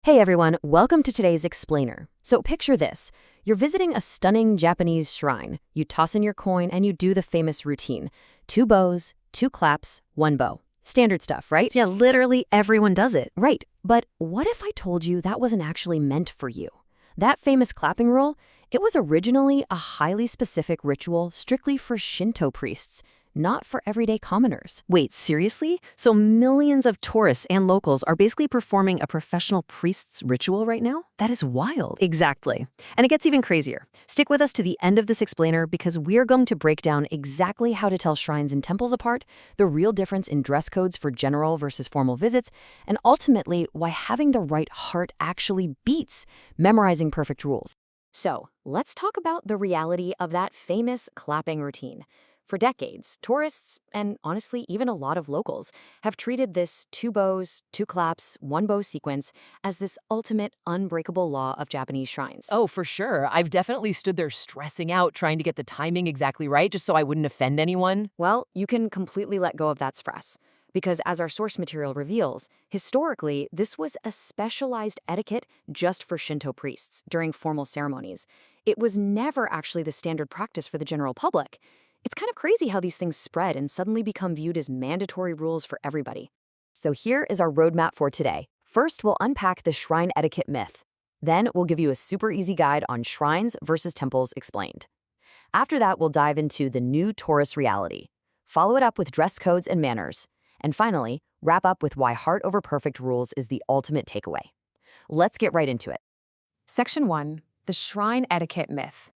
Hey everyone, welcome to today's explainer. So picture this. You're visiting a stunning Japanese shrine. You toss in your coin and you do the famous routine. 2 bows, 2 claps, 1 bow. Standard stuff, right? Yeah, literally everyone does it. Right. But what if I told you that wasn't actually meant for you? That famous clapping rule, it was originally a highly specific ritual strictly for Shinto priests, not for everyday commoners. Wait, seriously? So millions of tourists and locals are basically performing a professional priest's ritual right now? That is wild. Exactly. And it gets even crazier. Stick with us to the end of this explainer because we're going to break down Exactly how to tell shrines and temples apart, the real difference in dress codes for general versus formal visits, and ultimately why having the right heart actually beats memorizing perfect rules. So, let's talk about the reality of that famous clapping routine. For decades, tourists, and honestly even a lot of locals, have treated this 2 bows, 2 claps, 1 bow sequence as this ultimate unbreakable law of Japanese shrines. Oh, for sure. I've definitely stood there stressing out trying to get the timing exactly right just so I wouldn't offend anyone. Well, you can completely let go of that stress. Because as our source material reveals, historically, this was a specialized etiquette just for Shinto priests during formal ceremonies. It was never actually the standard practice for the general public. It's kind of crazy how these things spread and suddenly become viewed as mandatory rules for everybody. So here is our roadmap for today. First, we'll unpack the shrine etiquette myth. Then we'll give you a super easy guide on shrines versus temples explained. After that, we'll dive into the new tourist reality. Follow it up with dress codes and manners. And finally, wrap up with why heart over perfect rules is the ultimate takeaway. Let's get right into it. Section 1. The Shrine Etiquette Myth.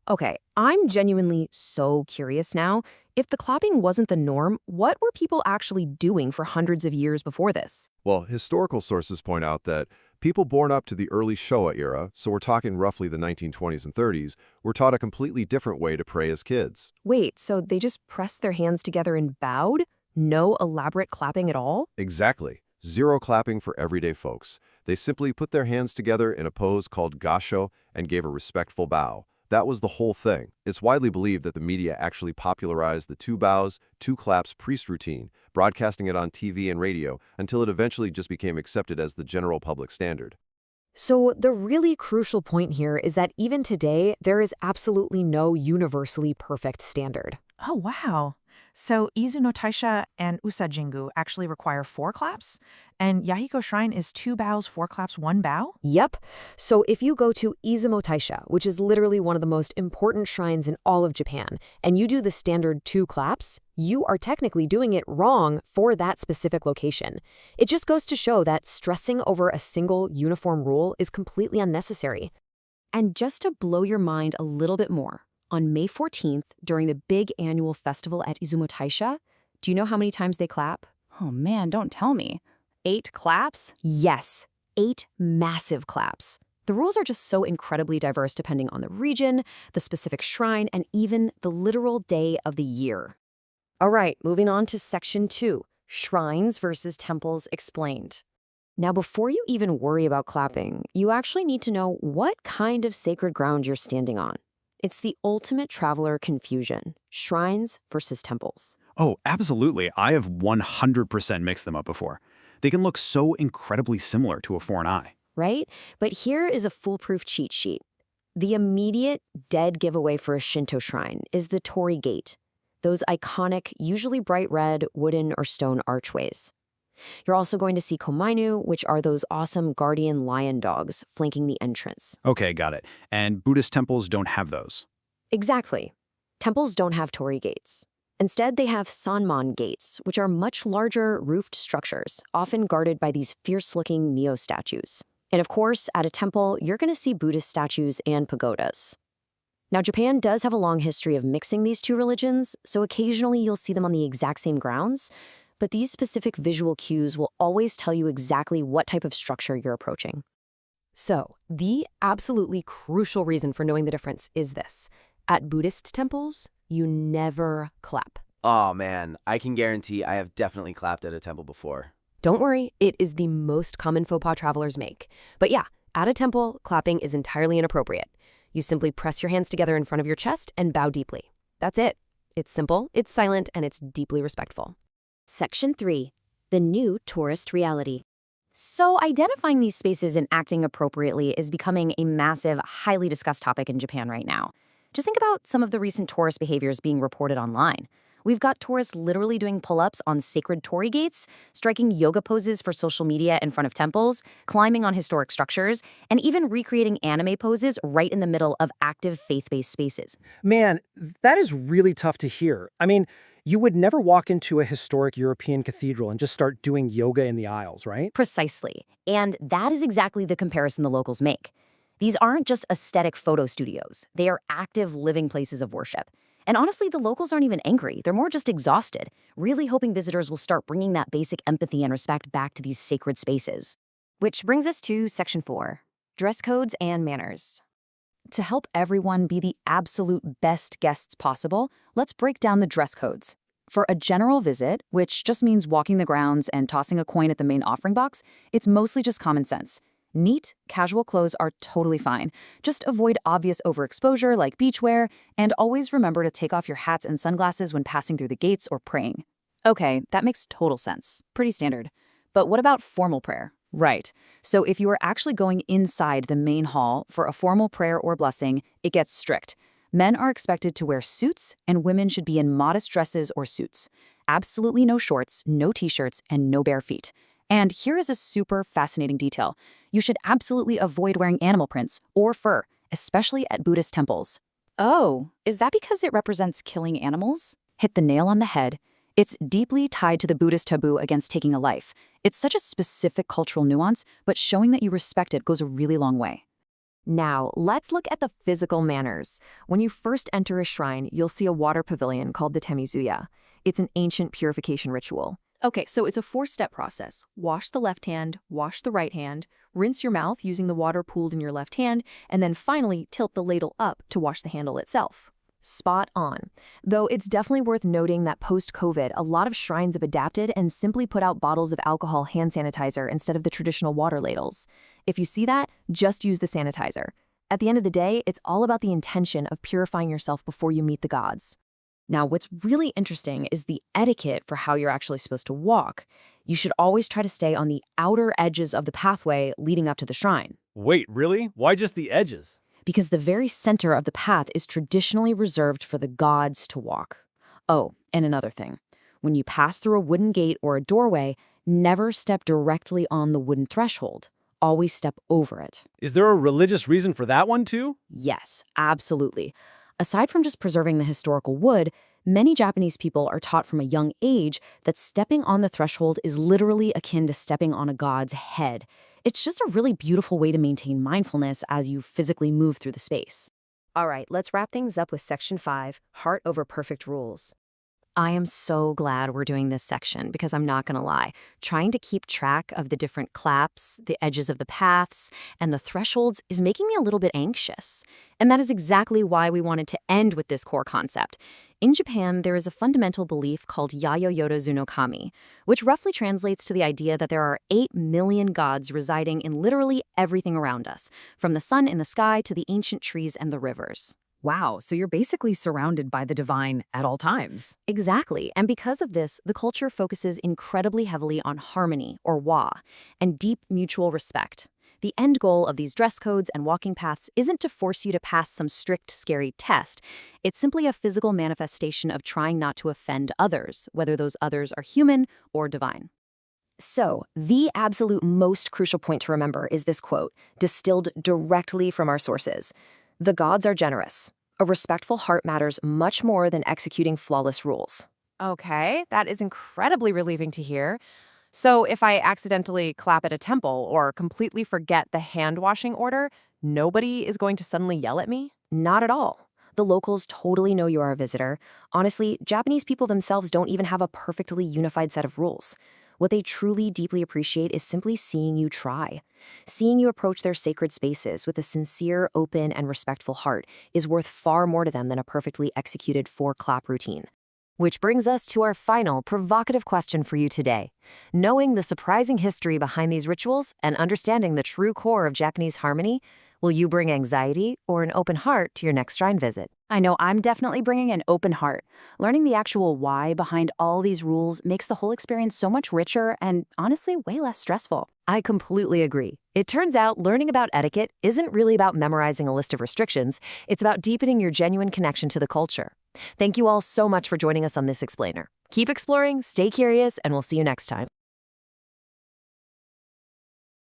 Okay, I'm genuinely so curious now. If the clapping wasn't the norm, what were people actually doing for hundreds of years before this? Well, historical sources point out that people born up to the early Showa era, so we're talking roughly the 1920s and 30s, were taught a completely different way to pray as kids. Wait, so they just pressed their hands together and bowed? No elaborate clapping at all? Exactly. Zero clapping for everyday folks. They simply put their hands together in a pose called gasho and gave a respectful bow. That was the whole thing. It's widely believed that the media actually popularized the 2 bows, 2 claps priest routine, broadcasting it on TV and radio until it eventually just became accepted as the general public standard. So the really crucial point here is that even today, there is absolutely no universally perfect standard. Oh, wow. So Izu no Taisha and Usa Jingu actually require 4 claps, and Yahiko Shrine is 2 bows, 4 claps, 1 bow? Yep. So if you go to Izumo Taisha, which is literally one of the most important shrines in all of Japan, and you do the standard 2 claps, you are technically doing it wrong for that specific location. It just goes to show that stressing over a single uniform rule is completely unnecessary. And just to blow your mind a little bit more, on May 14th, during the big annual festival at Izumo Taisha, do you know how many times they clap? Oh man, don't tell me. 8 claps? Yes, 8 massive claps. The rules are just so incredibly diverse depending on the region, the specific shrine, and even the literal day of the year. All right, moving on to Section 2, Shrines versus Temples Explained. Now, before you even worry about clapping, you actually need to know what kind of sacred ground you're standing on. It's the ultimate traveler confusion, shrines versus temples. Oh, absolutely. I have 100% mixed them up before. They can look so incredibly similar to a foreign eye. Right? But here is a foolproof cheat sheet. The immediate dead giveaway for a Shinto shrine is the torii gate, those iconic, usually bright red, wooden or stone archways. You're also going to see komainu, which are those awesome guardian lion dogs flanking the entrance. Okay, got it. And Buddhist temples don't have those. Exactly. Temples don't have torii gates. Instead, they have sanman gates, which are much larger, roofed structures, often guarded by these fierce-looking Neo statues. And of course, at a temple, you're going to see Buddhist statues and pagodas. Now, Japan does have a long history of mixing these two religions, so occasionally you'll see them on the exact same grounds, but these specific visual cues will always tell you exactly what type of structure you're approaching. So, the absolutely crucial reason for knowing the difference is this. At Buddhist temples, you never clap. Oh man, I can guarantee I have definitely clapped at a temple before. Don't worry, it is the most common faux pas travelers make. But yeah, at a temple, clapping is entirely inappropriate. You simply press your hands together in front of your chest and bow deeply. That's it. It's simple, it's silent, and it's deeply respectful. Section 3. The New Tourist Reality. So, identifying these spaces and acting appropriately is becoming a massive, highly discussed topic in Japan right now. Just think about some of the recent tourist behaviors being reported online. We've got tourists literally doing pull-ups on sacred torii gates, striking yoga poses for social media in front of temples, climbing on historic structures, and even recreating anime poses right in the middle of active faith-based spaces. Man, that is really tough to hear. I mean, you would never walk into a historic European cathedral and just start doing yoga in the aisles, right? Precisely. And that is exactly the comparison the locals make. These aren't just aesthetic photo studios. They are active living places of worship. And honestly, the locals aren't even angry. They're more just exhausted, really hoping visitors will start bringing that basic empathy and respect back to these sacred spaces. Which brings us to Section 4, Dress Codes and Manners. To help everyone be the absolute best guests possible, let's break down the dress codes. For a general visit, which just means walking the grounds and tossing a coin at the main offering box, it's mostly just common sense. Neat, casual clothes are totally fine. Just avoid obvious overexposure like beachwear, and always remember to take off your hats and sunglasses when passing through the gates or praying. Okay, that makes total sense. Pretty standard. But what about formal prayer? Right. So if you are actually going inside the main hall for a formal prayer or blessing, it gets strict. Men are expected to wear suits, and women should be in modest dresses or suits. Absolutely no shorts, no t-shirts, and no bare feet. And here is a super fascinating detail. You should absolutely avoid wearing animal prints or fur, especially at Buddhist temples. Oh, is that because it represents killing animals? Hit the nail on the head. It's deeply tied to the Buddhist taboo against taking a life. It's such a specific cultural nuance, but showing that you respect it goes a really long way. Now, let's look at the physical manners. When you first enter a shrine, you'll see a water pavilion called the Temizuya. It's an ancient purification ritual. Okay, so it's a 4-step process. Wash the left hand, wash the right hand, rinse your mouth using the water pooled in your left hand, and then finally tilt the ladle up to wash the handle itself. Spot on. Though it's definitely worth noting that post-COVID, a lot of shrines have adapted and simply put out bottles of alcohol hand sanitizer instead of the traditional water ladles. If you see that, just use the sanitizer. At the end of the day, it's all about the intention of purifying yourself before you meet the gods. Now, what's really interesting is the etiquette for how you're actually supposed to walk. You should always try to stay on the outer edges of the pathway leading up to the shrine. Wait, really? Why just the edges? Because the very center of the path is traditionally reserved for the gods to walk. Oh, and another thing. When you pass through a wooden gate or a doorway, never step directly on the wooden threshold. Always step over it. Is there a religious reason for that one too? Yes, absolutely. Aside from just preserving the historical wood, many Japanese people are taught from a young age that stepping on the threshold is literally akin to stepping on a god's head. It's just a really beautiful way to maintain mindfulness as you physically move through the space. All right, let's wrap things up with Section 5, Heart Over Perfect Rules. I am so glad we're doing this section because I'm not going to lie. Trying to keep track of the different claps, the edges of the paths, and the thresholds is making me a little bit anxious. And that is exactly why we wanted to end with this core concept. In Japan, there is a fundamental belief called Yayo-Yoda no Kami, which roughly translates to the idea that there are 8 million gods residing in literally everything around us, from the sun in the sky to the ancient trees and the rivers. Wow, so you're basically surrounded by the divine at all times. Exactly, and because of this, the culture focuses incredibly heavily on harmony, or wa, and deep mutual respect. The end goal of these dress codes and walking paths isn't to force you to pass some strict, scary test. It's simply a physical manifestation of trying not to offend others, whether those others are human or divine. So, the absolute most crucial point to remember is this quote, distilled directly from our sources. The gods are generous. A respectful heart matters much more than executing flawless rules. Okay, that is incredibly relieving to hear. So if I accidentally clap at a temple or completely forget the hand-washing order, nobody is going to suddenly yell at me? Not at all. The locals totally know you are a visitor. Honestly, Japanese people themselves don't even have a perfectly unified set of rules. What they truly deeply appreciate is simply seeing you try. Seeing you approach their sacred spaces with a sincere, open, and respectful heart is worth far more to them than a perfectly executed 4-clap routine. Which brings us to our final provocative question for you today. Knowing the surprising history behind these rituals and understanding the true core of Japanese harmony, Will you bring anxiety or an open heart to your next shrine visit? I know I'm definitely bringing an open heart. Learning the actual why behind all these rules makes the whole experience so much richer and honestly way less stressful. I completely agree. It turns out learning about etiquette isn't really about memorizing a list of restrictions. It's about deepening your genuine connection to the culture. Thank you all so much for joining us on this explainer. Keep exploring, stay curious, and we'll see you next time.